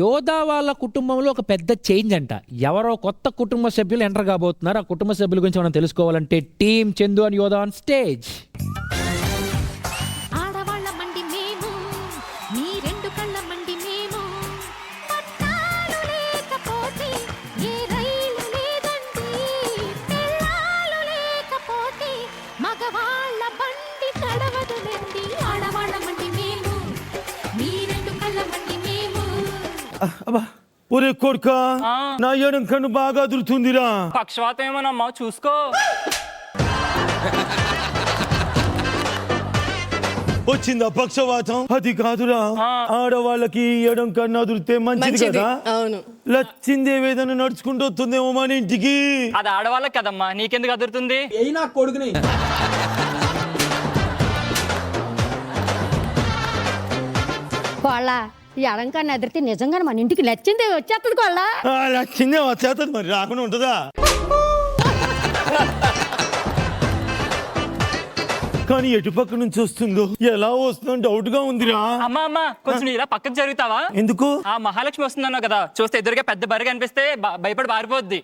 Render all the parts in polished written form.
యోధా వాళ్ళ కుటుంబంలో ఒక పెద్ద చేంజ్ అంట. ఎవరో కొత్త కుటుంబ సభ్యులు ఎంటర్ కాబోతున్నారు. ఆ కుటుంబ సభ్యుల గురించి మనం తెలుసుకోవాలంటే టీమ్ చందు అండ్ యోధా ఆన్ స్టేజ్. ఒరే కొడుకా, నా ఎడం కన్ను బాగా అదురుతుందిరా. పక్షవాతం ఏమోనమ్మా, చూసుకో. వచ్చిందా పక్షవాతం? అది కాదురా, ఆడవాళ్ళకి ఎడం కన్ను అదురితే మంచిది కదా. అవును, లచ్చిందేవి ఏదైనా నడుచుకుంటూ వస్తుందేమో మన ఇంటికి. అది ఆడవాళ్ళకి కదమ్మా, నీకెందుకు అదురుతుంది? కొడుకుని కోళ్ళ ఎడంకాన్ని ఎదిరితే నిజంగానే మన ఇంటికి నచ్చింది వచ్చేస్తుంది కోళ్ళ. లచ్చిందే వచ్చేస్తుంది, మరి రాకుండా ఉంటుందా? కానీ ఎటు పక్క నుంచి వస్తుందో, ఎలా వస్తుందో డౌట్ గా ఉందిరా. అమ్మా కొంచెం ఇలా పక్కకు జరుగుతావా? ఎందుకు? ఆ మహాలక్ష్మి వస్తుందన్నావు కదా, చూస్తే ఎదురుగా పెద్ద బరిగా అనిపిస్తే భయపడి పారిపోద్ది.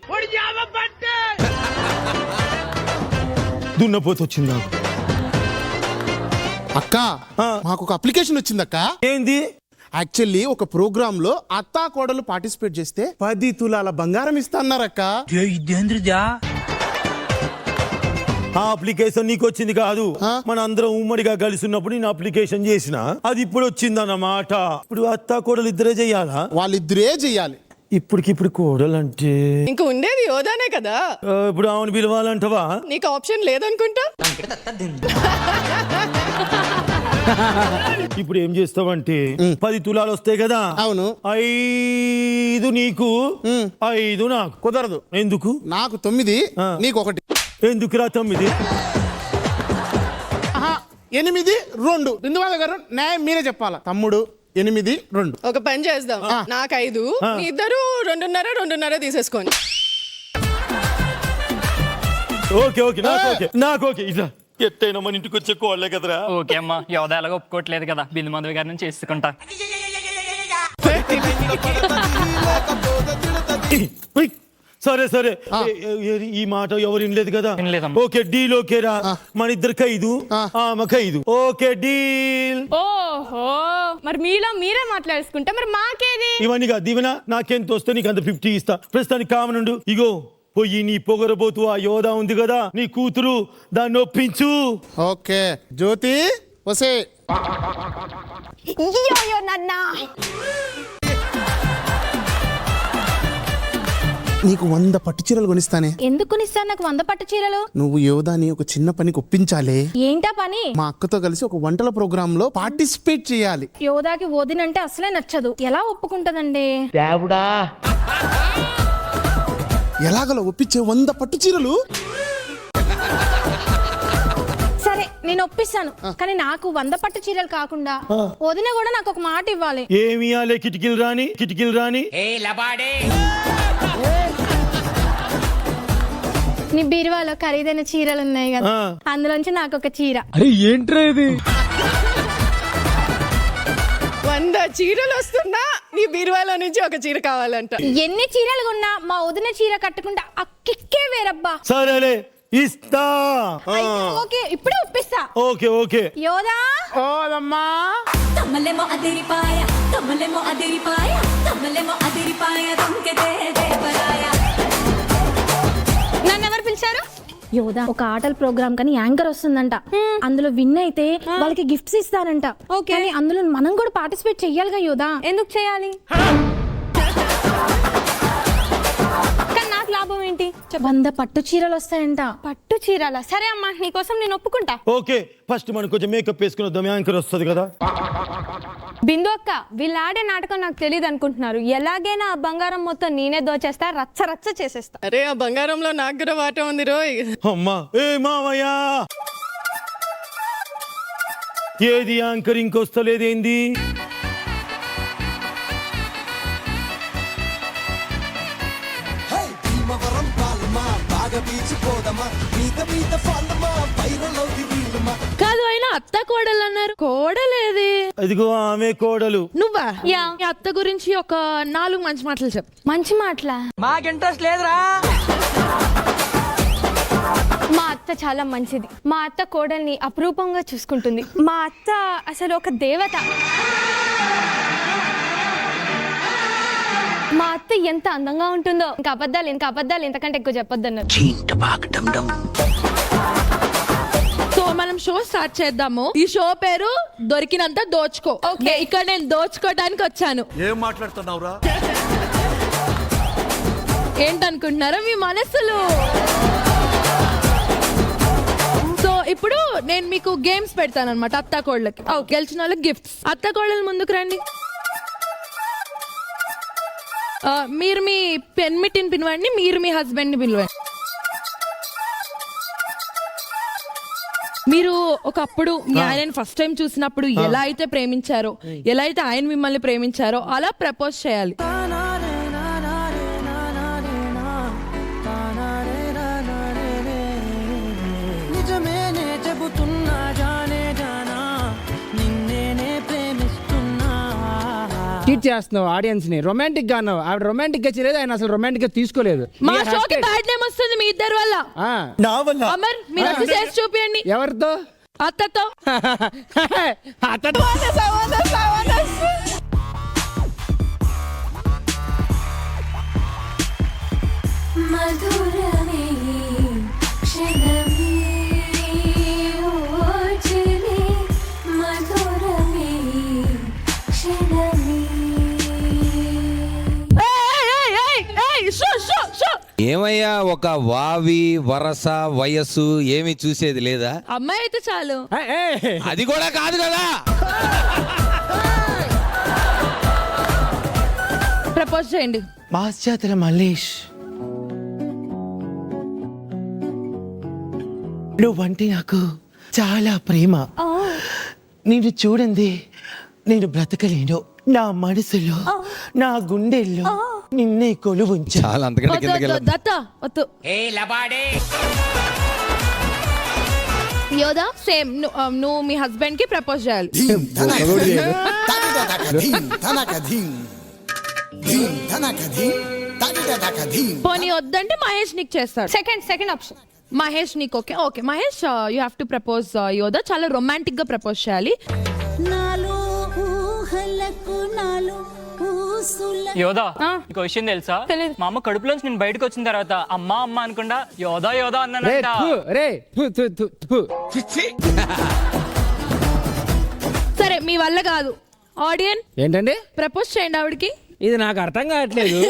దున్నపోతు వచ్చిందా? అక్క, మాకు ఒక అప్లికేషన్ వచ్చింది అక్క. ఏంది? యాక్చువల్లీ ఒక ప్రోగ్రామ్ లో అత్తా కోడలు పార్టిసిపేట్ చేస్తే 10 తులాల బంగారం ఇస్తారక్క. ఆ అప్లికేషన్ నీకు వచ్చింది కాదు, మన అందరం ఉమ్మడిగా కలిసి ఉన్నప్పుడు నేను అప్లికేషన్ చేసిన, అది ఇప్పుడు వచ్చిందన్నమాట. ఇప్పుడు అత్తా కోడలు ఇద్దరే చెయ్యాలా? వాళ్ళిద్దరే చెయ్యాలి. ఇప్పటికిప్పుడు కోడలు అంటే ఇంక ఉండేది యోధానే కదా. ఇప్పుడు ఆమెను పిలవాలంటవా? నీకు ఆప్షన్ లేదనుకుంటా. ఇప్పుడు ఏం చేస్తావంటే 10 తులాలు వస్తాయి కదా. అవును. 5 నీకు 5 నాకు. కుదరదు. ఎందుకు? నాకు 9, నీకు 1. ఎందుకురా 9? 8, 2. బిందువాల గారు న్యాయం మీరే చెప్పాలా. తమ్ముడు 8, 2. ఒక పని చేద్దాం, నాకు 5, మీ ఇద్దరు 2.5 తీసేసుకోండి. ఓకే ఓకే, నాకు ఓకే. ఇట్లా ఎట్టయినా మన ఇంటికి వచ్చే కోళ్ళే కదరా. ఓకే అమ్మా, యోధా ఎలాగో ఒప్పుకోవట్లేదు కదా, బిందు మాధవి గారి నుంచి చేసుకుంటా. సరే ఈ మాట ఎవరు వినలేదు కదా. Okay deal. ఓకేరా, మన ఇద్దరికి 5, ఆమెకు 5. Okay deal. ఓహో, మరి మీలో మీరే మాట్లాడుకుంటే మరి మాకేది? ఇవన్నీ కాదు దీవెన, నాకెంత వస్తే నీకు అంత 50 ఇస్తా. ప్రస్తుతానికి కామనుండు. ఇగో పోయి నీ పొగరబోతు ఆ యోధా ఉంది కదా, నీ కూతురు, దాన్ని ఒప్పించు. ఓకే జ్యోతి వసే. నీకు 100 పట్టు చీరలు కొనిస్తానే. ఎందుకు కొనిస్తాను నాకు 100 పట్టు చీరలు? నువ్వు యోధాని ఒక చిన్న పనికి ఒప్పించాలి. ఏంటా పని? మా అక్కతో కలిసి ఒక వంటల ప్రోగ్రామ్ లో పార్టిసిపేట్ చేయాలి. యోధాకి వదినంటే అసలే నచ్చదు, ఎలా ఒప్పుకుంటదండి? దేవుడా, ఎలాగలో ఒప్పించే 100 పట్టు చీరలు? సరే నేను ఒప్పిస్తాను, కానీ నాకు 100 పట్టు చీరలు కాకుండా వదిన కూడా నాకు ఒక మాట ఇవ్వాలి. ఏమి ఇవ్వాలి? కిటికీలు రాని. నీ బీరువాలో ఖరీదైన చీరలు ఉన్నాయి కదా, అందులోంచి నాకు ఒక చీర. అరే ఏంట్రా ఇది? 100 చీరలు వస్తున్నా నీ బీరువాలో నుంచి ఒక చీర కావాలంట. ఎన్ని చీరలు కొన్నా మా వదిన చీర కట్టుకుంటా ఆ కిక్కే వేరబ్బా. సరేలే ఇస్తా. ఓకే ఇప్పుడే ఒప్పిస్తా. ఓకే యోధా. ఓదమ్మా. తమ్మలేమో అదిరిపాయ, తమ్మలేమో అదిరిపాయ, తమ్మలేమో అదిరిపాయ, దొంగతే దేవరాయ. నన్ను ఎవరు పిలిచారు? యోధా, ఒక ఆటల ప్రోగ్రామ్ కానీ యాంకర్ వస్తుందంట, అందులో విన్ అయితే వాళ్ళకి గిఫ్ట్స్ ఇస్తారంట. కానీ అందులో మనం కూడా పార్టిసిపేట్ చెయ్యాలిగా యోధా. ఎందుకు చేయాలి? కానీ నాకు లాభం ఏంటి? 100 పట్టు చీరలు వస్తాయంట. పట్టు చీరలా? సరే అమ్మా, నీకోసం నేను ఒప్పుకుంటా. ఓకే, ఫస్ట్ మనం కొంచెం మేకప్ వేసుకుని వద్దాం, యాంకర్ వస్తుంది కదా. బిందు అక్క, వీళ్ళు ఆడే నాటకం నాకు తెలియదు అనుకుంటున్నారు. ఎలాగైనా ఆ బంగారం మొత్తం నేనే దోచేస్తా, రచ్చ చేసేస్తా. అరే ఆ బంగారంలో నాకు కూడా వాటా ఉంది రోయ్. అమ్మా, ఏ మావయ్య, ఏది యాంకర్ ఇంకొస్తలేదేంది? బాగా బీచిపోతే కాదు అయినా అత్త కోడలు అన్నారు, కోడలేది? ఇదిగో ఆమె కోడలు. నువ్వా? యా మీ అత్త గురించి ఒక 4 మంచి మాటలు చెప్పు. మంచి మాటలా? మాకు ఇంట్రెస్ట్ లేదురా. మా అత్త చాలా మంచిది. మా అత్త కోడల్ని అపురూపంగా చూసుకుంటుంది. మా అత్త అసలు ఒక దేవత. మా అత్త ఎంత అందంగా ఉంటుందో. ఇంకా అబద్ధాలు ఇంతకంటే ఎక్కువ చెప్పొద్దన్నారు. సో మనం షో స్టార్ట్ చేద్దాము. ఈ షో పేరు దొరికినంత దోచుకో. Okay. ఇక్కడ నేను దోచుకోవడానికి వచ్చాను. ఏం మాట్లాడుతున్నావురా? ఏంటనుకుంటున్నారా మీ మనసులు? సో ఇప్పుడు నేను మీకు గేమ్స్ పెడతాను అనమాట అత్త కోళ్ళకి. గెలిచిన వాళ్ళకి గిఫ్ట్స్. అత్త కోళ్ళని ముందుకు రండి. మీరు మీ పెన్మిటిని పిలవండి, మీరు మీ హస్బెండ్ ని పిలవండి. మీరు ఒకప్పుడు మీ ఆయన ఫస్ట్ టైం చూసినప్పుడు ఎలా అయితే ప్రేమించారో, ఎలా అయితే ఆయన మిమ్మల్ని ప్రేమించారో అలా ప్రపోజ్ చేయాలి. చీట్ చేస్తున్నావు ఆడియన్స్ ని. రొమాంటిక్ గా అన్నావు, ఆవిడ రొమాంటిక్ గా చేయలేదు, ఆయన అసలు రొమాంటిక్ గా తీసుకోలేదు. మా షోకి బ్యాడ్ నేమ్ వస్తుంది మీ ఇద్దరు వల్ల. నా వల్ల. అమర్ మీరు వచ్చి చేసి చూపియండి. ఎవరితో? అత్తతో. అతను మధురమే క్షణమే ఓచలే మధురమే క్షణమే. ఏమయ్యా, ఒక వావి వరస వయస్సు ఏమి చూసేది లేదా? అమ్మాయి అయితే చాలు. అది కూడా కాదు కదా. ప్రపోజ్ చేయండి. పాశ్చాత్య మల్లేష్, నువ్వంటే నాకు చాలా ప్రేమ. నేను చూడండి నేను బ్రతకలేను. నా మనసులో నా గుండెల్లో నిన్నే కొలువుంచా. చాలా అంతకంటే కిందకి వెళ్ళొద్దు. దత్త వద్దు. యోదా సేమ్ నువ్వు మీ హస్బెండ్ కి ప్రపోజ్ చేయాలి. పోనీ వద్దంటే మహేష్ నీకు చేస్తాడు. సెకండ్ ఆప్షన్ మహేష్ నీకు okay. Okay Mahesh you have to propose Yodha. చాలా రొమాంటిక్ గా ప్రపోజ్ చేయాలి. నాలో ఊహలకు నాలో ఊసుల యోదా ఇంకో విషయం తెలుసా? తెలీదు. మా అమ్మ కడుపులోంచి నేను బయటకు వచ్చిన తర్వాత అమ్మా అమ్మ అనుకుండా యోదా యోదా అన్నానంట. సరే మీ వల్ల కాదు. ఆడియన్ ఏంటండి? ప్రపోజ్ చేయండి ఆవిడకి. ఇది నాకు అర్థం కావట్లేదు.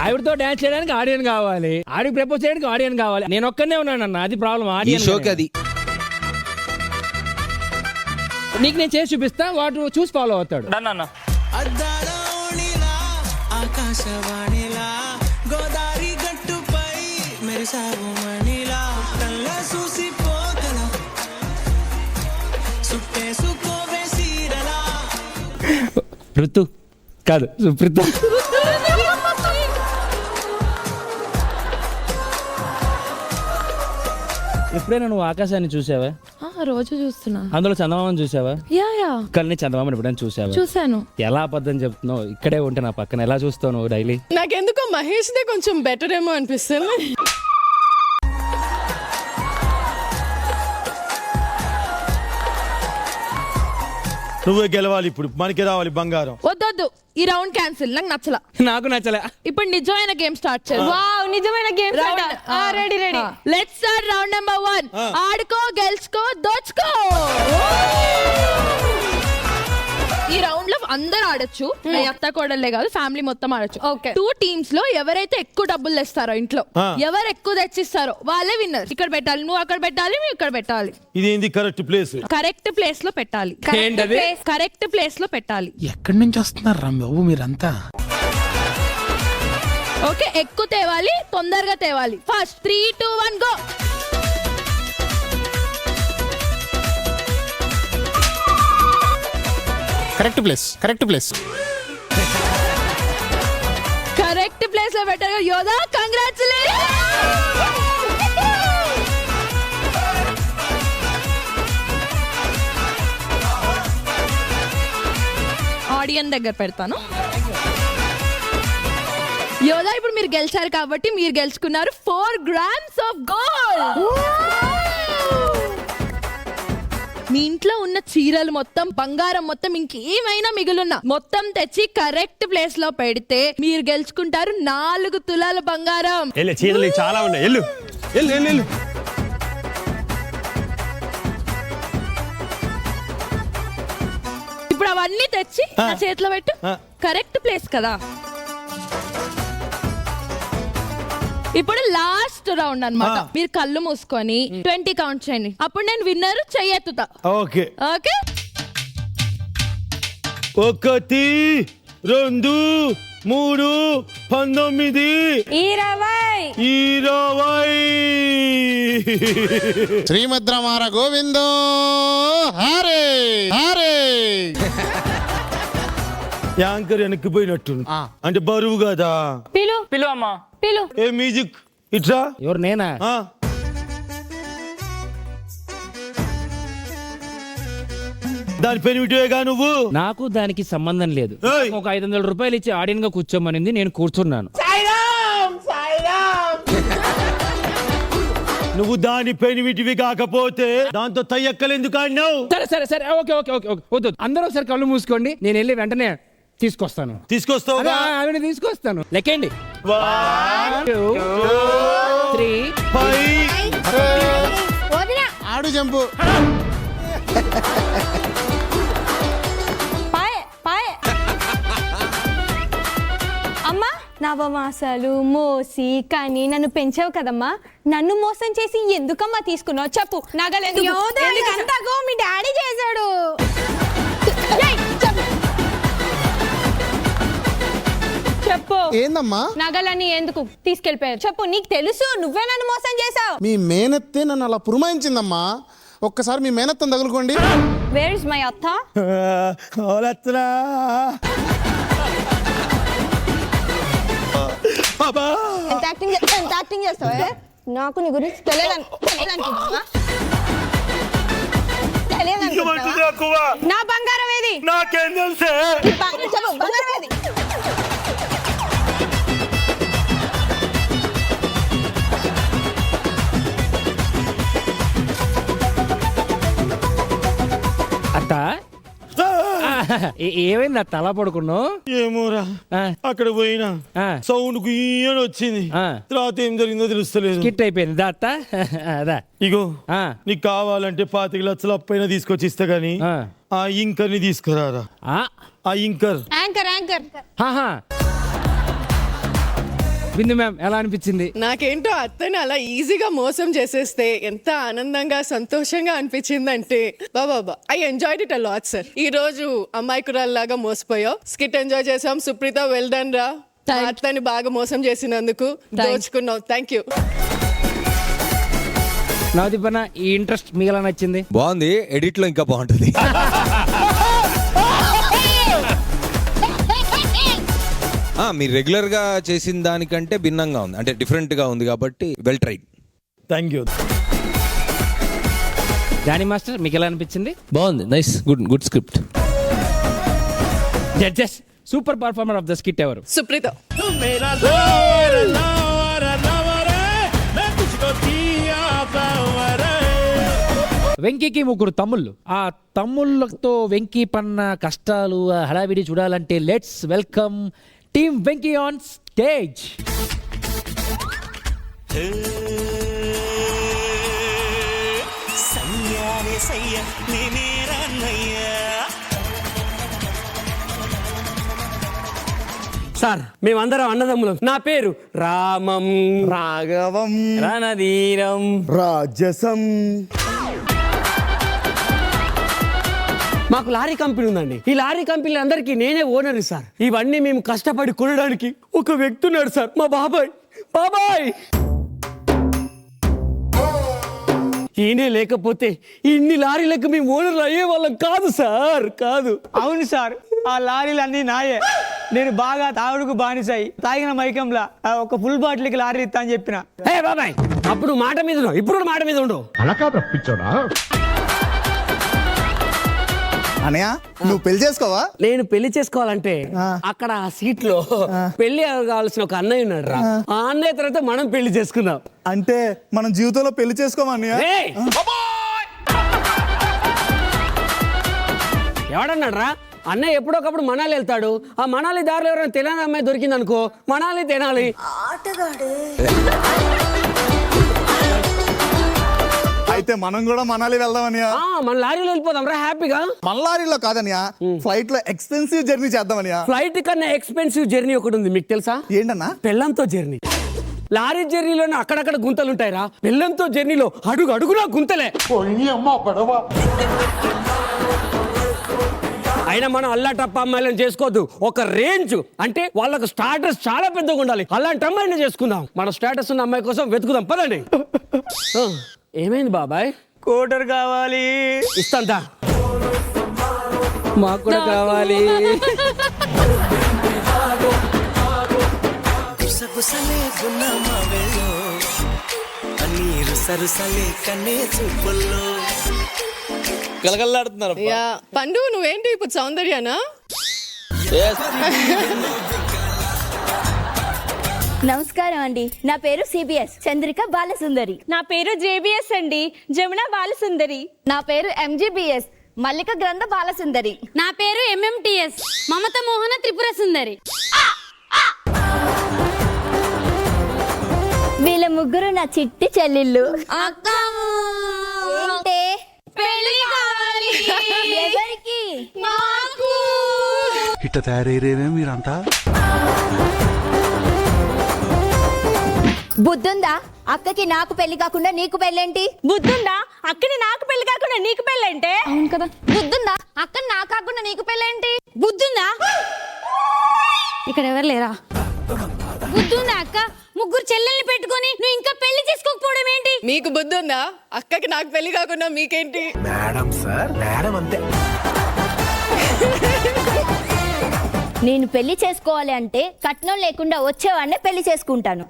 ఆవిడతో డాన్స్ చేయడానికి ఆడియన్ కావాలి, ఆడికి ప్రపోజ్ చేయడానికి ఆడియన్ కావాలి. నేను ఒక్కనే ఉన్నాను అన్న, అది ప్రాబ్లం. ఈ ఆడియన్ షోకి అది. నీకు నేను చేసి చూపిస్తా, వాడు చూసి ఫాలో అవుతాడు. డన్ అన్న. ఆకాశవాణిలా గోదారి గట్టుపై మెరిసావు మణిలా కళ్ళ చూసిపోగల సుట్టేసుకోవే సీరలా. ఋతు కాదు సుప్రీత. ఎప్పుడైనా నువ్వు ఆకాశాన్ని చూసావా? రోజు చూస్తున్నా. అందులో చందమామని చూసావా? యా కానీ చందమామని ఎప్పుడైనా చూసావా? చూసాను. ఎలా అబద్ధం చెప్తున్నావు? ఇక్కడే ఉంటే నా పక్కన ఎలా చూస్తావు నువ్వు డైలీ? నాకెందుకో మహేష్ దే కొంచెం బెటర్ ఏమో అనిపిస్తుంది. నువ్వే గెలవాలి ఇప్పుడు, మనకి రావాలి బంగారం. వద్దొద్దు, ఈ రౌండ్ క్యాన్సిల్. నాకు నచ్చలా. నాకు నచ్చలే. ఇప్పుడు నిజమైన గేమ్ స్టార్ట్ చేద్దాం. వావ్ నిజమైన game ready let's start round number 1. ఆడుకో గెలుచుకో దోచుకో. ఈ రౌండ్ లో అందరూ ఆడొచ్చు. అత్త కోడలే కాదు, ఫ్యామిలీ మొత్తం ఆడొచ్చు. Okay. 2 టీమ్స్ లో ఎవరైతే ఎక్కువ డబ్బులు తెస్తారో ఇంట్లో, ఎవరు ఎక్కువ తెచ్చిస్తారో వాళ్ళే విన్నర్. ఇక్కడ పెట్టాలి, నువ్వు అక్కడ పెట్టాలి, నువ్వు ఇక్కడ పెట్టాలి. ఇదేంది కరెక్ట్ ప్లేస్? కరెక్ట్ ప్లేస్ లో పెట్టాలి. ఏంటది? కరెక్ట్ ప్లేస్ లో పెట్టాలి. ఎక్కడి నుంచి వస్తున్నారు రా బాబు మీరంతా? ఓకే ఎక్కువ తేవాలి, తొందరగా తేవాలి. First 3, 2, 1 go. Correct place. Correct correct place లో పెట్టారు యోధా, కంగ్రాచులేషన్. ఆడియన్స్ దగ్గర పెడతాను. యోధా ఇప్పుడు మీరు గెలిచారు కాబట్టి మీరు గెలుచుకున్నారు 4 grams ఆఫ్ గోల్డ్. మీ ఇంట్లో ఉన్న చీరలు మొత్తం, బంగారం మొత్తం, ఇంకేమైనా మిగులున్నా మొత్తం తెచ్చి కరెక్ట్ ప్లేస్ లో పెడితే మీరు గెలుచుకుంటారు 4 తులాల బంగారం. చీరలు చాలా ఉన్నాయి. ఎల్లు ఎల్లు ఎల్లు ఎల్లు. ఇప్పుడు అవన్నీ తెచ్చి నా చేతిలో పెట్టు. కరెక్ట్ ప్లేస్ కదా. ఇప్పుడు లాస్ట్ రౌండ్ అన్నమాట. మీరు కళ్ళు మూసుకొని 20 కౌంట్ చేయండి. అప్పుడు నేను విన్నర్ చెయ్యెత్తుతా. Okay okay. 1 2 3 19 20. శ్రీమద్రమార గోవిందో హరే హరే. యాంకర్ వెనక్కిపోయినట్టు అంటే బరువు కదా. పిలు అమ్మా. ఏ మ్యూజిక్ ఇట్రా. ఎవరు నేనా? దాని పెనిమిటివేగా నువ్వు. నాకు దానికి సంబంధం లేదు. ఏయ్! ఒక 500 రూపాయలు ఇచ్చి ఆడియన్ గా కూర్చోమనింది, నేను కూర్చున్నాను. నువ్వు దాని పెనిమిటివి కాకపోతే దాంతో తయ్యక్కలు ఎందుకు ఆడినావు? సరే సరే సరే, ఓకే ఓకే ఓకే ఓకే, వద్దు. అందరూ ఒకసారి కళ్ళు మూసుకోండి, నేను వెళ్ళి వెంటనే తీసుకొస్తాను. తీసుకొస్తావు. ఆవిడ తీసుకొస్తాను. లెక్కండి. 1 2 3 ఆడు జంపు. అమ్మా, నవమాసాలు మోసి కానీ నన్ను పెంచావు కదమ్మా. నన్ను మోసం చేసి ఎందుకమ్మా తీసుకున్నావు చెప్పు. నగలేదు మీ డాడీ చేశాడు. చెప్పు. ఏందమ్మా? నగలని ఎందుకు తీసుకెళ్ళిపోయారు చెప్పు. నీకు తెలుసు నువ్వే నన్ను మోసం చేసావు. మీ మేనత్తే నన్ను అలా పురమాయించిందమ్మా. ఒక్కసారి మీ మేనత్తను తగులుకోండి. వేర్ ఇస్ మై అత్త? ఎంత యాక్టింగ్ చేస్తావే? నాకు నీ గురించి తెలియదనుకుంటున్నావా? నా బంగారం ఏది? నాకేం తెలుసే? చెప్పు, బంగారం ఏది? అత్త, ఏమైంది అత్త అలా పడుకున్నావు? ఏమోరా, అక్కడ పోయినా సౌండ్ గుయ్యని వచ్చింది. తర్వాత ఏం జరిగిందో తెలుస్తలేదు. కిట్ అయిపోయింది దా అత్త. అదా ఇగో, నీకు కావాలంటే 25 లక్షలు అప్పైనా తీసుకొచ్చి ఇస్తా గానీ ఆ ఇంకర్ ని తీసుకురారా. ఆ ఇంకర్ యాంకర్ బిందు మ్యామ్, ఎలా అనిపించింది? నాకేంటో అత్తని అలా ఈజీగా మోసం చేసేస్తే ఎంత ఆనందంగా సంతోషంగా అనిపించిందంటే బాబా I enjoyed it a lot sir. ఈ రోజు అమ్మాయికురాల్లాగా మోసపోయావు. స్కిట్ ఎంజాయ్ చేసాం. సుప్రీత వెల్ డన్ రా. అత్తని బాగా మోసం చేసినందుకు దోచుకున్నావు. Thank you. నవదీపన్న, ఈ ఇంట్రెస్ట్ మీకు ఎలా నచ్చింది? బాగుంది. ఎడిట్ లో ఇంకా బాగుంటుంది. మీరు రెగ్యులర్ గా చేసిన దానికంటే భిన్నంగా ఉంది, అంటే డిఫరెంట్ గా ఉంది కాబట్టి well tried. Thank you. Jani master, మీకు ఎలా అనిపించింది? బాగుంది. Nice, good script. Judges, super performer of the skit ఎవరు? సుప్రీత. వెంకీకి 3 తమ్ముళ్ళు. ఆ తమ్ముళ్ళతో వెంకీ పన్న కష్టాలు, హడావిడి చూడాలంటే let's welcome team Venky on stage. Sir, మేమందరం అన్నదమ్ములం. నా పేరు రామం, రాఘవం, రణధీరం, రాజసం. మాకు లారీ కంపెనీ ఉందండి. ఈ లారీ కంపెనీ అందరికీ నేనే ఓనర్ సార్. ఇవన్నీ మేము కష్టపడి కొనడానికి ఒక వ్యక్తి ఉన్నాడు సార్, మా బాబాయ్. ఈయనే లేకపోతే ఇన్ని లారీలకు మేము ఓనర్లు అయ్యే వాళ్ళం కాదు సార్, కాదు. అవును సార్, ఆ లారీలు అన్ని నాయే. నేను బాగా తాగుడుకు బానిసాయి తాగిన మైకంలా ఒక ఫుల్ బాటిల్కి లారీ ఇస్తా అని చెప్పిన. ఏ బాబాయ్, అప్పుడు మాట మీద ఉండు, ఇప్పుడు మాట మీద ఉండు. అనయ్య నువ్వు పెళ్లి చేసుకోవా? నేను పెళ్లి చేసుకోవాలంటే అక్కడ ఆ సీట్ లో పెళ్లి కావాల్సిన ఒక అన్నయ్య ఉన్నాడు రా. ఆ అన్నయ్య తర్వాత మనం పెళ్లి చేసుకుందాం. అంటే మనం జీవితంలో పెళ్లి చేసుకోమన్నయ్య. ఏయ్! ఎవడన్నాడు రా? అన్నయ్య ఎప్పుడొకప్పుడు మనాలి వెళ్తాడు. ఆ మనాలి దారిలో ఎవరైనా తెలియని అమ్మాయి దొరికింది అనుకో, మనాలి తినాలి. అయితే మనం కూడా మనాలి వెళ్దామన్నయ్య. మన లారీలో వెళ్ళిపోదాం రా హ్యాపీగా. మన లారీలో కాదన్నయ్య, ఫ్లైట్ లో ఎక్స్పెన్సివ్ జర్నీ చేద్దామన్నయ్య. ఫ్లైట్ కన్నా ఎక్స్పెన్సివ్ జర్నీ ఒకటి ఉంది, మీకు తెలుసా? ఏంటన్నా? పెళ్ళంతో జర్నీ. లారీ జర్నీలోనే అక్కడక్కడ గుంతలు ఉంటాయిరా, పెళ్ళంతో జర్నీలో అడుగు అడుగునా గుంతలే. అయినా మనం అల్లాటప్ప అమ్మాయిలను చేసుకోవద్దు. ఒక రేంజ్ అంటే వాళ్ళకు స్టాటస్ చాలా పెద్దగా ఉండాలి. అలాంటి అమ్మాయిని చేసుకుందాం. మన స్టాటస్ ఉన్న అమ్మాయి కోసం వెతుకుదాం, పదండి. ఏమైంది బాబాయ్? కోటర్ కావాలి, ఇస్తాంతా. మాకు కూడా కావాలి. గలగల్లాడుతున్నారు. యా పండు, నువ్వేంటి ఇప్పుడు సౌందర్యానా? నమస్కారం అండి, నా పేరు సిబిఎస్ చంద్రిక బాలసుందరి. నా పేరు జేబిఎస్ అండి, జమున బాలసుందరి. నా పేరు ఎంజీబీఎస్ మల్లిక గ్రంథ బాలసుందరి. నా పేరు ఎంఎంటిఎస్ మమత మోహన త్రిపుర సుందరి. వీళ్ళ ముగ్గురు నా చిట్టి చెల్లెళ్ళు. పెళ్లి కావాలి. ఎవరికి? నాకు. ఇట్ట తయారయ్యేవే మీరంతా. బుద్ధుందా? అక్కకి నాకు పెళ్లి కాకుండా నీకు పెళ్ళేంటి? బుద్ధుందా? అక్కని నాకు పెళ్లి కాకుండా నీకు పెళ్ళంటే? అవును కదా. బుద్ధుందా? అక్కని నాకు కాకుండా నీకు పెళ్ళేంటి? బుద్ధుందా? ఇక్కడ ఎవరు లేరా? బుద్ధుందా అక్క? ముగ్గురు చెల్లెల్ని పెట్టుకొని నువ్వు ఇంకా పెళ్లి చేసుకోకపోవడం ఏంటి? మీకు బుద్ధి ఉందా? అక్కకి నాకు పెళ్లి కాకుండా మీకేంటి? మేడం సార్, మేడం అంతే. నేను పెళ్లి చేసుకోవాలి అంటే కట్నం లేకుండా వచ్చేవాడినే పెళ్లి చేసుకుంటాను.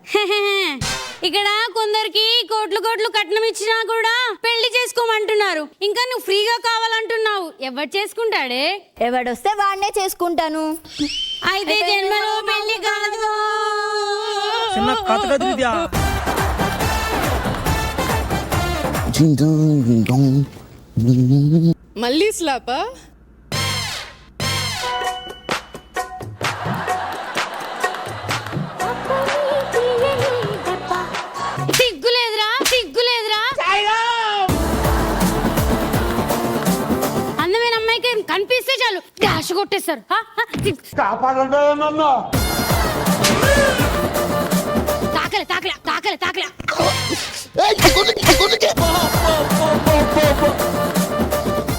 ఇక్కడ కొందరికి కోట్లు కోట్లు కట్నం ఇచ్చినా కూడా పెళ్లి చేసుకోమంటున్నారు. ఇంకా నువ్వు ఫ్రీగా కావాలంటున్నావు. ఎవరు చేసుకుంటాడే? ఎవడొస్తే వాడినే చేసుకుంటాను. అయితే జన్మలో పెళ్లి కాదు. మళ్ళీ స్లాపా? సిగ్గులేదురా, సిగ్గులేదురా. అందమైన అమ్మాయికి కనిపిస్తే చాలు డాష్ కొట్టేస్తారు. తాకలే తాకలే తాకలే తాకలే.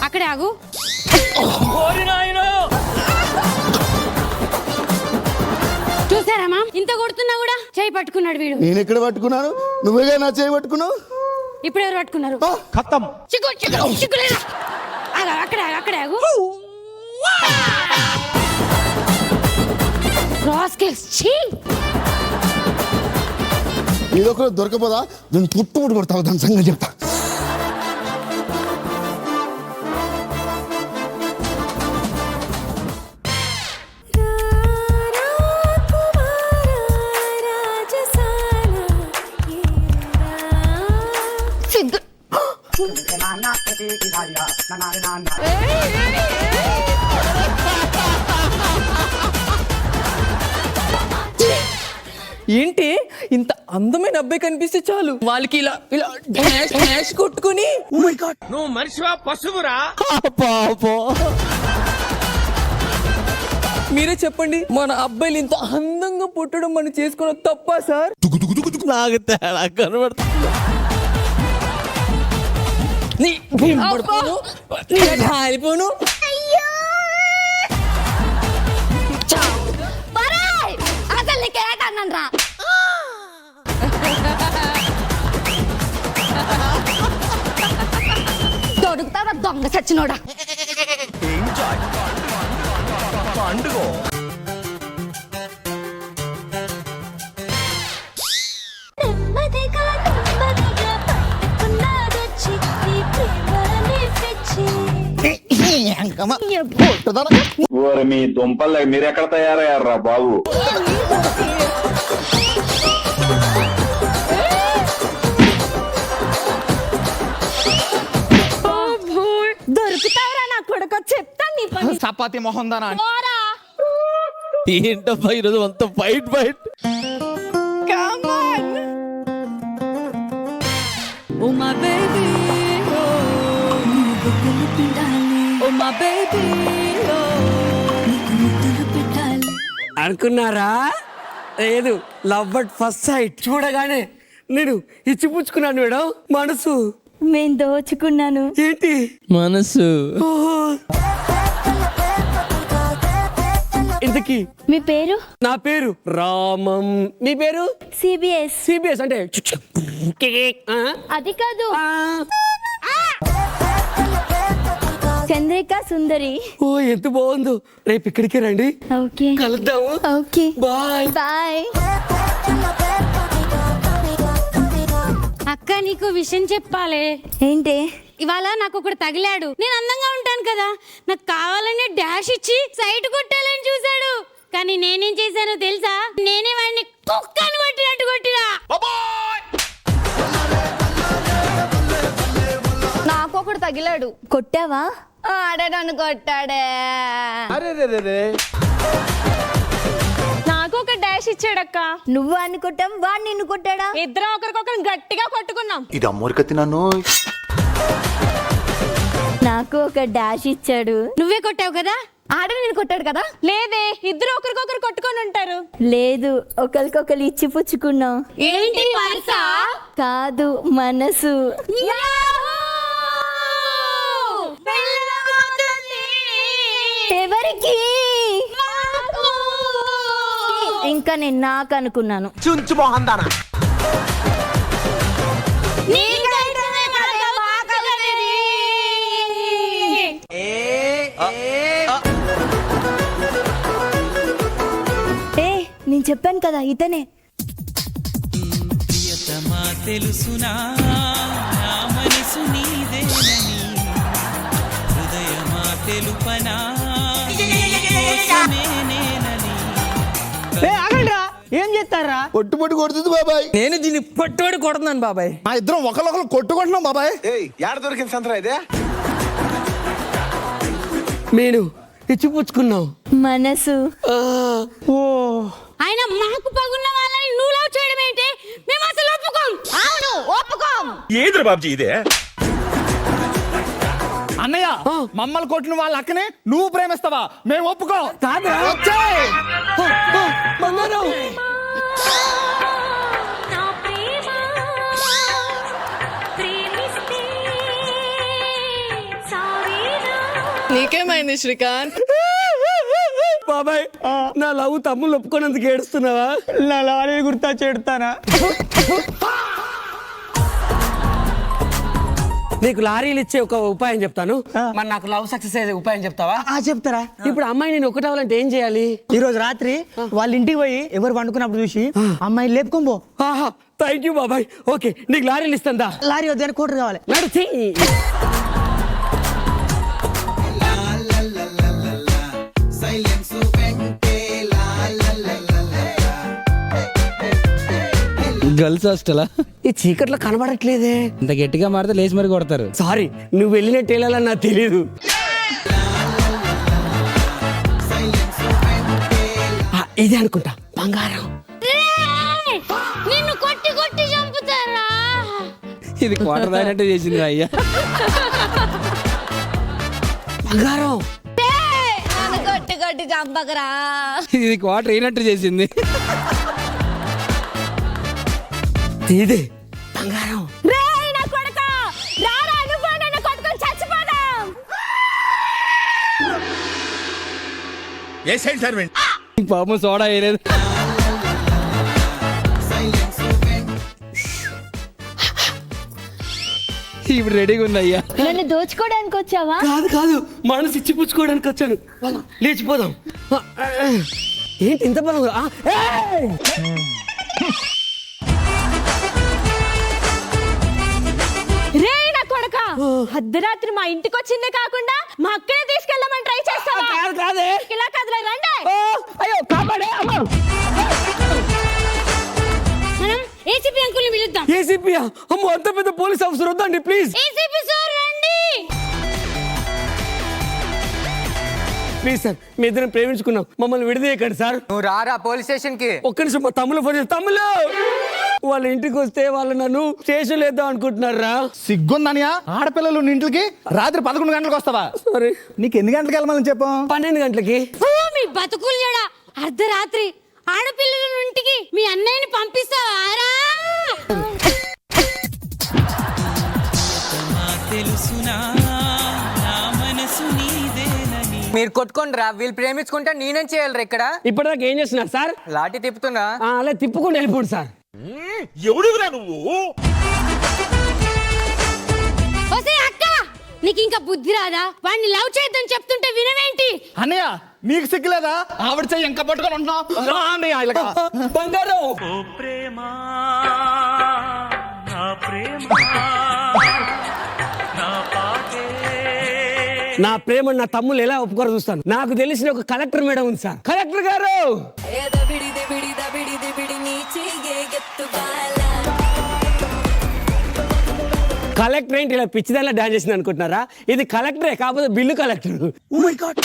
అక్కడే ఆగు. చూసారా ఇంత కొడుతున్నా కూడా చేయి పట్టుకున్నాడు వీడు. నేను ఎక్కడ పట్టుకున్నాను? నువ్వేగా నా చేయి పట్టుకున్నావు. ఇప్పుడు ఎవరు పట్టుకున్నారు? అక్కడే అక్కడే ఆగు. ఇదొక దొరకపోదా? నేను పుట్టు కొడతావు, దాని సంగతి చెప్తా. ఏంటి ఇంత అందమైన అబ్బాయి కనిపిస్తే చాలు వాళ్ళకి ఇలా ఇలా డాష్ కొట్టుకుని నువ్వు మనిషివా పశువురా? మీరే చెప్పండి, మన అబ్బాయిలు ఇంత అందంగా పుట్టడం మనం చేసుకోవడం తప్ప సార్? నాకు తేడా కనబడుతుంది. కాలిపోను. అసలు నీకేటన్నాను రా. దొరుకుతావా దొంగ సచ్చినోడా? అమ్మ కొట్టదన. మీ దుంపలు మీరు ఎక్కడ తయారయ్యారా బాబు? దొరుకుతావరా నా కొడుకు, చెప్తాను నీ పని. చపాతి మొహం దానా. పోరా. ఏంటబ్బా ఈరోజు అంత fight fight. Come on. Oh my baby, oh, నీకు పెట్టాలి. Oh my baby, oh, నీకు పెట్టాలి. అనుకున్నారా? లేదు, లవ్ అట్ ఫస్ట్ సైట్. చూడగానే నేను ఇచ్చిపుచ్చుకున్నాను మేడం. మనసు నేను దోచుకున్నాను. ఏంటి? మనసు. ఓహో. ఇంతకీ మీ పేరు? నా పేరు రామం. మీ పేరు? సిబిఎస్. సిబిఎస్ అంటే ఆ? అది కాదు, చంద్రిక సుందరి. ఓ ఎంత బాగుందో. రేపు ఇక్కడికే రండి, ఓకే కలుద్దాము. Okay bye bye. అక్క నీకు విషయం చెప్పాలి. ఏంటి? ఇవాళ నాకు ఒకడు తగిలాడు. నేను అందంగా ఉంటాను కదా, నాకు కావాలనే డాష్ ఇచ్చి సైట్ కొట్టాలని చూశాడు. కానీ నేనేం చేశానో తెలుసా? నేనే వాడిని కుక్కని కొట్టినట్టు కొట్టినా. నాకు ఒకడు తగిలాడు. కొట్టావా? ఆడే నన్ను కొట్టాడే. నాకు ఒక డాష్ ఇచ్చాడక్క. నువ్వు అని కొట్టాం, వాడు నిన్ను కొట్టాడా? ఇద్దరం ఒకరికొకరు గట్టిగా కొట్టుకున్నాం. ఇది అమ్మోరికత్తి నన్ను. నాకు ఒక డాష్ ఇచ్చాడు. నువ్వే కొట్టావు కదా? ఆడే నేను కొట్టాడు కదా? లేదే, ఇద్దరు ఒకరికొకరు కొట్టుకొని ఉంటారు. లేదు, ఒకరికొకరు ఇచ్చి పుచ్చుకున్నాం. ఏంటి పర్సా? కాదు, మనసు. ఎవరికి? ఇంకా నేను నాకు అనుకున్నాను. చుంచు మొహం దానా. నేను చెప్పాను కదా ఇతనే. తెలుసునా నా మనసు నీదేనని, హృదయమా తెలుపనా ఏం చేస్తారా? కొట్టుబడి కొడుతుంది బాబాయ్. నేను దీన్ని పట్టుబడి కొడుతున్నాను బాబాయ్. మా ఇద్దరం ఒకళ్ళొకరు కొట్టుకుంటున్నాం బాబాయ్. ఏడ దొరికింది సంతరా ఇదే? నేను ఇచ్చిపుచ్చుకున్నాం. మనసు. ఓ ఆయన మాకు పగున్న వాళ్ళని నువ్వు లవ్ చేయడం ఏంటి? మేము అసలు ఒప్పుకోం. అవును, ఒప్పుకోం. ఏద్ర బాబుజీ ఇదే? అన్నయ్య, మమ్మల్ని కొట్టిన వాళ్ళ అక్కనే నువ్వు ప్రేమిస్తావా? మేము ఒప్పుకో. కాదురా. బంగారం. నీకేమైంది శ్రీకాంత్? బాబాయ్, నా లవ్ తమ్ముళ్ళు ఒప్పుకోనందుకు ఏడుస్తున్నావా? నా లారీ గుర్తా చెడుతానా? నీకు లారీలు ఇచ్చే ఒక ఉపాయం చెప్తాను. మరి నాకు లవ్ సక్సెస్ అయ్యే ఉపాయం చెప్తావా? చెప్తారా? ఇప్పుడు అమ్మాయి నేను ఒకటవ్వాలంటే ఏం చేయాలి? ఈ రోజు రాత్రి వాళ్ళ ఇంటికి పోయి ఎవరు వండుకున్నప్పుడు చూసి అమ్మాయి లేపుకొని పో. థ్యాంక్ యూ బాబాయ్. ఓకే, నీకు లారీలు ఇస్తాందా? లారీ వద్దని కోటర్ కావాలి. నడిచి గర్ల్స్ హాస్టలా? ఈ చీకట్లో కనబడట్లేదే. ఇంత గట్టిగా మారితే లేచి మరి కొడతారు. సారీ, నువ్వు వెళ్ళినట్టు వెళ్ళాలని నాకు తెలియదు. ఇదే అనుకుంటా, బంగారం. నిన్ను కొట్టి కొట్టి చంపుతారా? ఇది క్వార్టర్ దాయినట్టు చేసింది అయ్యా. బంగారం. కొట్టి కొట్టి చంపకరా. ఇది క్వార్టర్ అయినట్టు చేసింది. ఇదే బంగారం. పాపం సోడా వేయలేదు. ఇప్పుడు రెడీగా ఉంది అయ్యా. నన్ను దోచుకోవడానికి వచ్చావా? కాదు కాదు, మనసు ఇచ్చి పుచ్చుకోవడానికి వచ్చాను. లేచిపోదాం. ఏంటి ఇంత బలం? రే నా కొడక, అర్ధరాత్రి మా ఇంటికి వచ్చిందే కాకుండా మా అక్కనే తీసుకెళ్ళ వెళ్ళమని ట్రై చేస్తావా? కాదే ఇలా కదలే రండి. అయ్యో కాపాడే అమ్మా. మనం ఏసీపీ అంకుల్ని పిలుద్దాం. ఏసీపీ అమ్మో అంత పెద్ద పోలీస్ ఆఫీసర్ వద్దండి ప్లీజ్. ఏసీపీ సార్ రండి. ప్లీజ్ సార్ మీ ఇద్దరం ప్రేమించుకున్నాం, మమ్మల్ని విడదీయకండి సార్. నువ్వు రారా పోలీస్ స్టేషన్ కి. ఒక్క నిమిషం మా తమ్ముళ్ళు ఫోన్ చేసి తమ్ముళ్ళు వాళ్ళ ఇంటికి వస్తే వాళ్ళు నన్ను స్టేషన్ వేద్దాం అనుకుంటున్నారా? సిగ్గుందనియా ఆడపిల్లలు ఇంటికి రాత్రి 11 గంటలకు వస్తావా? సారీ నీకు ఎన్ని గంటలకు వెళ్ళమని చెప్పాం? 12 గంటలకి. మీ బతుకులు జడ అర్ధరాత్రి ఆడపిల్లల ఇంటికి మీ అన్నయ్యని పంపిస్తావారా? మీరు కొట్టుకోండి రా, వీళ్ళు ప్రేమించుకుంటే నేనేం చేయాలి ఇక్కడ? ఇప్పటిదాకా ఏం చేస్తున్నారు సార్? లాఠీ తిప్పుతున్నా. అలా తిప్పుకుంటూ వెళ్ళిపోండి సార్. ఎవడురా నువ్వు? ఒసే అక్క, నీకు ఇంకా బుద్ధి రాదా? వాడిని లవ్ చేద్దని చెప్తుంటే వినవేంటి? అన్నయ్య నీకు సిగ్గులేదా? ఆవిడ చెయ్యి ఇంకా పట్టుకొని ఉంటున్నావు. బంగారం నా ప్రేమ నా తమ్ముళ్ళు ఎలా ఒప్పుకోరు చూస్తాను. నాకు తెలిసిన ఒక కలెక్టర్ మేడం ఉంది సార్. కలెక్టర్ గారు కలెక్టర్ ఏంటి ఇలా పిచ్చిదానిలా డాన్స్ చేసింది అనుకుంటున్నారా? ఇది కలెక్టరే కాకపోతే bill collector. Oh my god.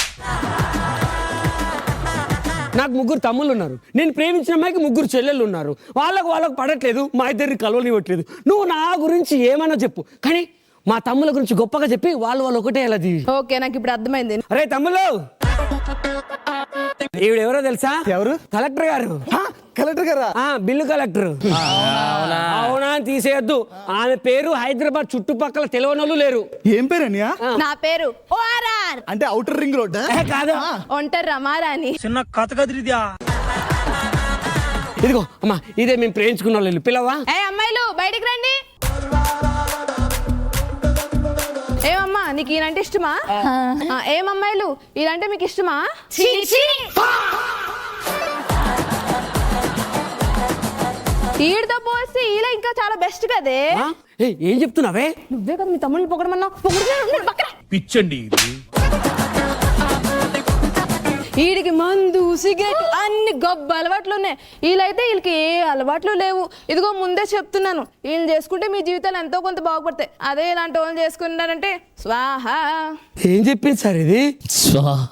నాకు 3 తమ్ముళ్ళు ఉన్నారు. నేను ప్రేమించిన అమ్మాయికి 3 చెల్లెళ్ళు ఉన్నారు. వాళ్ళకు పడట్లేదు, మా ఇద్దరిని కలవనివ్వట్లేదు. నువ్వు నా గురించి ఏమన్నా చెప్పు, కానీ మా తమ్ముల గురించి గొప్పగా చెప్పి వాళ్ళు ఒకటే ఎలా దీవి. ఓకే నాకు ఇప్పుడు అర్థమైంది. అరే తమ్ముళ్ళు, ఈవిడెవరో తెలుసా? ఎవరు? కలెక్టర్ గారు. కలెక్టర్ గారా? Bill collector. అవునా తీసేయద్దు. ఆమె పేరు హైదరాబాద్ చుట్టుపక్కల తెలియనోళ్ళు లేరు. ఏం పేరు అన్నయ్య? నా పేరు ఓఆర్ఆర్. అంటే ఔటర్ రింగ్ రోడ్ కాదు, ఒంటరి రమారాణి. చిన్న కథ కదిరిద్యా. ఇదిగో అమ్మా, ఇదే మేము ప్రేమించుకున్న వాళ్ళు. పిల్లవా? ఏ అమ్మాయిలు బయటికి రండి. ఏమమ్మా నీకు ఈయనంటే ఇష్టమా? ఏమమ్మాయిలు ఇదంటే మీకు ఇష్టమా? ఈడితో పోస్తే ఇలా ఇంకా చాలా బెస్ట్ కదే. ఏం చెప్తున్నావే? నువ్వే కదా మీ తమ్ముడిని పొగడమన్నావు. పిచ్చండి వీడికి మందు సిగరెట్ అన్ని గొప్ప అలవాట్లు ఉన్నాయి. వీళ్ళైతే వీళ్ళకి ఏ అలవాట్లు లేవు. ఇదిగో ముందే చెప్తున్నాను, వీళ్ళు చేసుకుంటే మీ జీవితాలు ఎంతో కొంత బాగుపడతాయి. అదే ఇలాంటి వాళ్ళు చేసుకున్నారంటే స్వాహ. ఏం చెప్పింది సార్ ఇది? స్వాహ.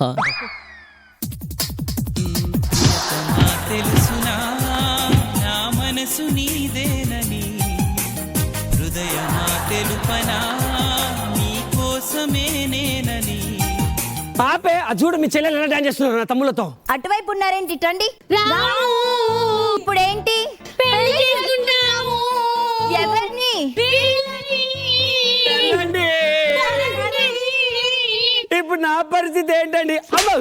తెలుసునా నా మనసు నీదేనని, హృదయమా తెలుపనా నీ కోసమే నేనని. పాపే చూడు మీ చెల్లెలు ఎలా డాన్స్ చేస్తున్నారు నా తమ్ముళ్ళతో. అటువైపు ఉన్నారేంటి? రండి. ఇప్పుడు ఏంటి? పెళ్లి చేసుకుంటాము. ఎవరిని? ఇప్పుడు నా పరిస్థితి ఏంటండి? అమ్మో,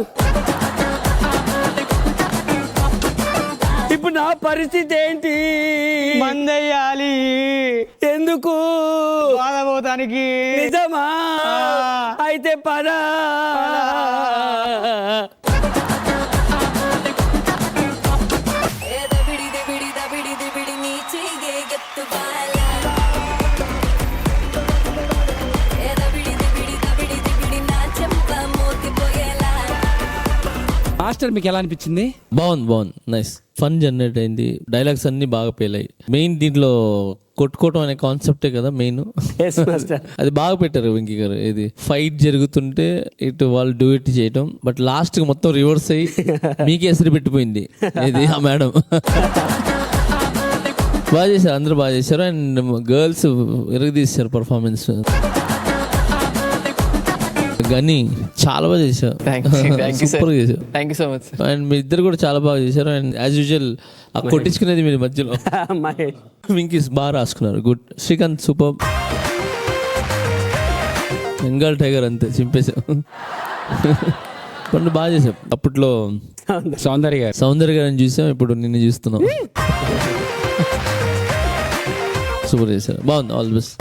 ఇప్పుడు నా పరిస్థితి ఏంటి? మందయ్యాలి. ఎందుకు? బాధపోతానికి. నిజమా? అయితే పద. మాస్టర్ మీకు ఎలా అనిపించింది? బాగుంది నైస్. ఫన్ జనరేట్ అయింది, డైలాగ్స్ అన్ని బాగా పేలాయి. మెయిన్ దీంట్లో కొట్టుకోవటం అనే కాన్సెప్టే కదా మెయిన్. అది బాగా పెట్టారు వెంకీ గారు. ఇది ఫైట్ జరుగుతుంటే ఇటు వాళ్ళు డూ ఇట్ చేయటం, బట్ లాస్ట్ మొత్తం రివర్స్ అయ్యి మీకే ఎసరు పెట్టిపోయింది ఇది ఆ మేడం. బాగా చేశారు, అందరూ బాగా చేశారు. అండ్ గర్ల్స్ ఎరగదీశారు పర్ఫార్మెన్స్. గని చాలా బాగా చేశారు, సూపర్ చేశారు. Thank you so much. And మీ ఇద్దరు కూడా చాలా బాగా చేశారు. అండ్ యాజ్ యూజువల్ కొట్టించుకునేది మీరు మధ్యలో. వింకీస్ బాగా రాసుకున్నారు, good. Srikanth super. Bengal tiger అంతే చింపేశాం. కొన్ని బాగా చేసాం. అప్పట్లో సౌందర్య గారిని చూసాం, ఇప్పుడు నిన్ను చూస్తున్నాం. సూపర్ చేశారు, బాగుంది. All the best.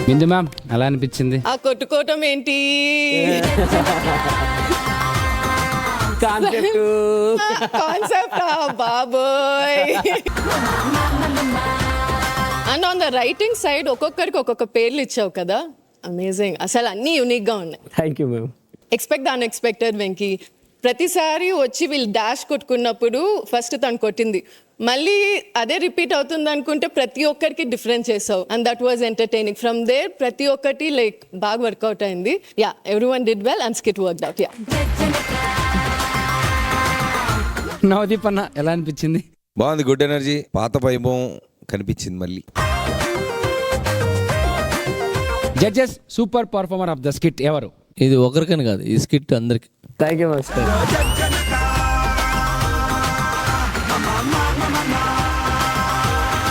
Bindu ma'am ఎలా అనిపించింది? ఆ కొట్టుకోవటం ఏంటి? కాన్సెప్ట్ బాబోయ్. And on the writing side ఒక్కొక్కరికి ఒక్కొక్క పేర్లు ఇచ్చావు కదా, అమేజింగ్, అసలు అన్నీ యూనిక్గా ఉన్నాయి. Thank you ma'am. Expect unexpected Venky. ప్రతిసారి వచ్చి వీళ్ళు డాష్ కొట్టుకున్నప్పుడు ఫస్ట్ తను కొట్టింది, మళ్ళీ అదే రిపీట్ అవుతుంది అనుకుంటే ప్రతి ఒక్కరికి డిఫరెన్స్ చేసావు. And that was entertaining. From there ప్రతి ఒక్కటి లైక్ బాగా వర్కౌట్ అయింది. Yeah, everyone did well and skit worked out. Yeah. Navdeep అన్న ఎలా అనిపించింది? బాగుంది, గుడ్ ఎనర్జీ, పాత వైభవం కనిపించింది మళ్ళీ. Judges super performer of the skit ఎవరు? ఇది ఒకరికని కాదు, ఈ స్కిట్ అందరికి. Thank you master.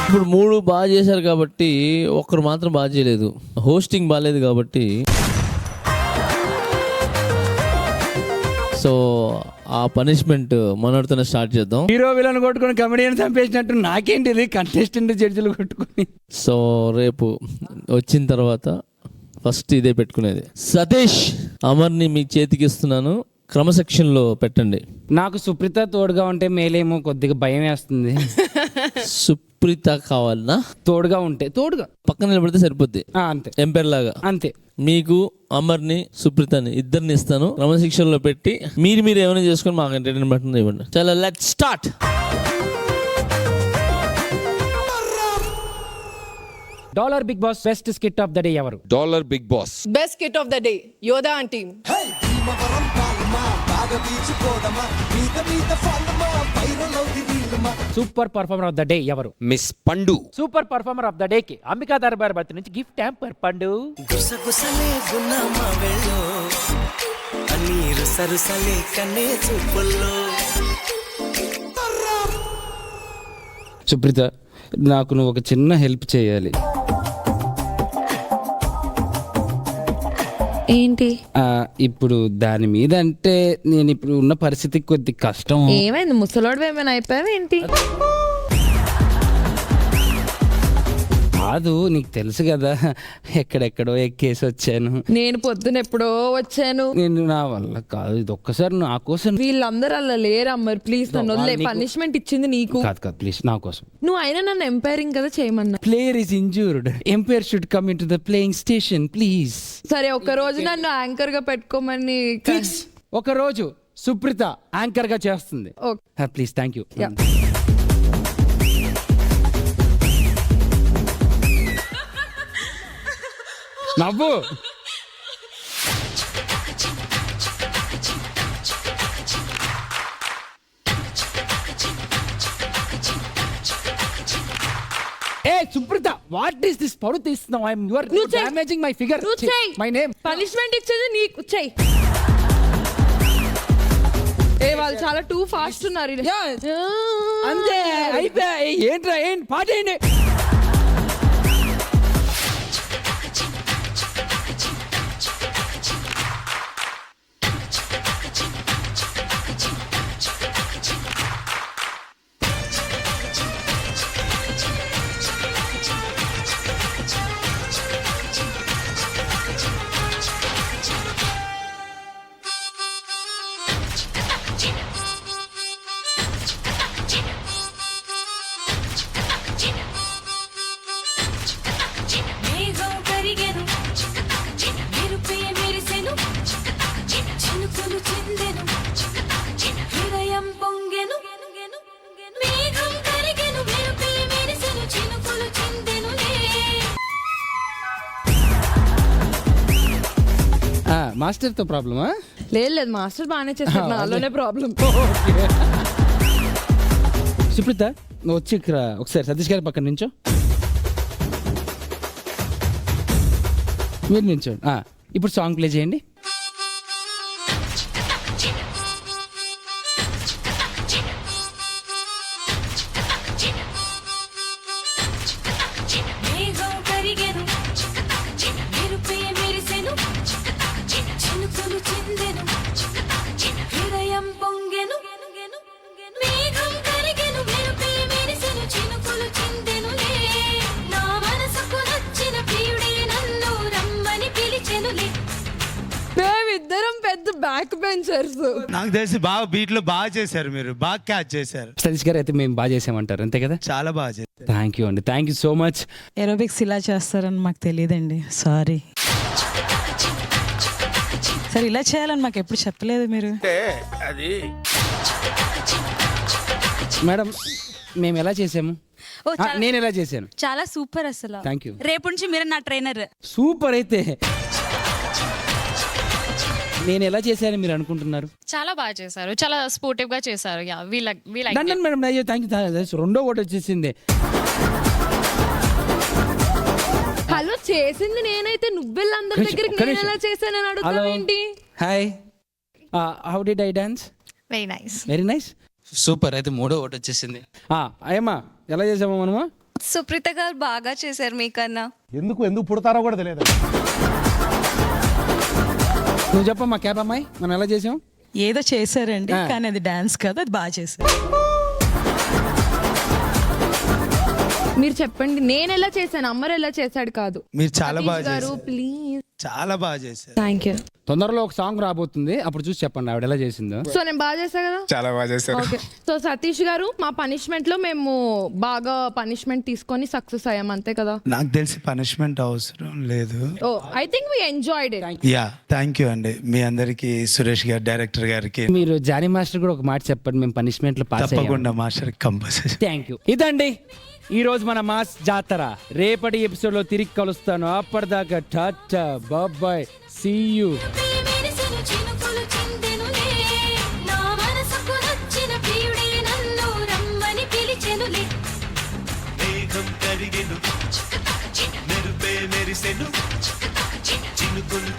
ఇప్పుడు 3 బాగా చేశారు కాబట్టి ఒక్కరు మాత్రం బాగా చేయలేదు. హోస్టింగ్ బాగాలేదు కాబట్టి సో ఆ పనిష్మెంట్ మనోడితోనే స్టార్ట్ చేద్దాం. హీరో విలన్ కొట్టుకుని కమెడియన్ చంపేసినట్టు నాకేంటి ఇది కంటెస్టెంట్ జడ్జిలు కొట్టుకుని. సో రేపు వచ్చిన తర్వాత ఫస్ట్ ఇదే పెట్టుకునేది. సతీష్, అమర్ని మీ చేతికి ఇస్తున్నాను, క్రమశిక్షణలో పెట్టండి. నాకు సుప్రీత తోడుగా ఉంటే మేలేమో, కొద్దిగా భయం వేస్తుంది. సుప్రీత కావాలనా? తోడుగా ఉంటే, తోడుగా పక్కన నిలబడితే సరిపోద్ది, అంతే. ఎంపైర్ లాగా అంతే. మీకు అమర్ని సుప్రీతని ఇద్దరిని ఇస్తాను, క్రమశిక్షణలో పెట్టి మీరు ఏమైనా చేసుకొని మాకు ఎంటర్టైన్మెంట్ ఇవ్వండి. చాలా let's start. Dollar big boss best skit of the day ఎవరు? Dollar big boss best skit of the day Yodha and team. Super performer of the day ఎవరు? Miss Pandu. Super performer of the day కి అంబికా దర్బార్ బర్త్ నుంచి gift hamper Pandu. Supritha, నాకు నువ్వు ఒక చిన్న help చేయాలి. ఏంటి? ఇప్పుడు దాని మీద అంటే నేను ఇప్పుడు ఉన్న పరిస్థితి కొద్ది కష్టం. ఏమైంది? ముసలోడు ఏమైనా అయిపోయావా ఏంటి? కాదు, నీకు తెలుసు కదా ఎక్కడెక్కడో ఎక్కేసి వచ్చాను. నేను పొద్దున ఎప్పుడో వచ్చాను. నేను నా వల్ల కాదు, ఇది ఒక్కసారి నా కోసం. వీళ్ళందరూ అలా లేరా మరి? ప్లీజ్ నన్ను వదిలే. పనిష్మెంట్ ఇచ్చింది నీకు కాదు కాదు, ప్లీజ్ నా కోసం. నువ్వు అయినా నన్ను ఎంపైరింగ్ కదా చేయమన్నా. Player is injured, umpire should come in to the playing station please. సరే, ఒక రోజు నన్ను యాంకర్ గా పెట్టుకోమని. ఒక రోజు సుప్రీత యాంకర్ గా చేస్తుంది. Please, thank you. నవ్వు. ఏ సుప్రీత, వాట్ ఈస్ దిస్? పడు తీస్తున్నావు. I'm your damaging my figure. My name. Punishment ఇచ్చేది నీకు. చెయ్యి. ఏ వాళ్ళు చాలా టూ ఫాస్ట్ ఉన్నారు. అంతే, అయిపోయా. ఏంట్రా, ఏంటి పాట ఏంటి? మాస్టర్ తో ప్రాబ్లమా? లేదు, మాస్టర్ బాగానే చేస్తారు, నాలోనే ప్రాబ్లం. సుప్రీత, నువ్వు వచ్చి ఇక్కడ ఒకసారి సతీష్ గారి పక్కన నుంచో. మీరు నించోండి. ఇప్పుడు సాంగ్ ప్లే చేయండి. ఇద్దరం పెద్ద బ్యాక్ బెంచర్స్. నాకు తెలిసి బాగా బీట్లు బాగా చేశారు, మీరు బాగా క్యాచ్ చేశారు. సతీష్ గారు అయితే మేము బాగా చేసామంటారు, అంతే కదా? చాలా బాగా చేశారు. థ్యాంక్ యూ అండి, thank you so much. Aerobics ఇలా చేస్తారని మాకు తెలియదండి, సారీ. సరే ఇలా చేయాలని మాకు ఎప్పుడు చెప్పలేదు మీరు. అది మేడం మేము ఎలా చేసాము? నేను ఎలా చేశాను? చాలా సూపర్ అసలు. Thank you. రేపు నుంచి మీరు నా ట్రైనర్. సూపర్. అయితే నేను ఎలా చేశాను మీరు అనుకుంటున్నారు? చాలా బాగా చేశారు, చాలా స్పోర్టివ్ గా చేశారు. యా వి లైక్ డండన్ మేడం. Thank you. రెండో ఓటు వచ్చేసింది. హలో, చేసింది నేనైతే, నువ్వెళ్ళి అందరి దగ్గరికి నేను ఎలా చేశానని అడుగుతావేంటి? Hi, how did I dance? Very nice. Very nice. Super. అయితే మూడో ఓటు వచ్చేసింది. అయ్యమ్మా ఎలా చేసామా మనము? సుప్రీత గారు బాగా చేశారు మీకన్నా. ఎందుకు పుడతారో కూడా తెలియదు. నువ్వు చెప్పమ్మా క్యాబ్ అమ్మాయి, మనం ఎలా చేసాం? ఏదో చేశారండి, కానీ అది డాన్స్ కాదు, అది బాగా చేశారు. మీరు చెప్పండి, నేను ఎలా చేశాను, అమ్మరు ఎలా చేశాడు కాదు. మీరు చాలా బాగా గారు చేశారు. ప్లీజ్. చాలా బాగా చేశారు. Thank you. తొందరలో ఒక సాంగ్ రాబోతుంది, అప్పుడు చూసి చెప్పండి ఆవిడ ఎలా చేసిందో. సో నేను బాగా చేశా కదా? చాలా బాగా చేశారు. ఓకే. సో సతీష్ గారు, మా పనిష్మెంట్ లో మేము బాగా పనిష్మెంట్ తీసుకొని సక్సెస్ అయ్యాం, అంతే కదా? నాకు తెలిసి పనిష్మెంట్ అవసరం లేదు. Oh, I think we enjoyed it. Yeah, thank you అండి మీ అందరికి, సురేష్ గారు డైరెక్టర్ గారికి. మీరు జానీ మాస్టర్ కూడా ఒక మాట చెప్పండి, మేము పనిష్మెంట్ లో పాస్ అయ్యాం. తప్పకుండా మాస్టర్ కంపల్సరీ. Thank you. ఇదండి ఈ రోజు మన మాస్ జాతర. రేపటి ఎపిసోడ్ లో తిరిగి కలుస్తాను. అప్పటిదాకా టాటా బాయ్, సీ యూ. మెరుపే మెరిసెను చినుకులు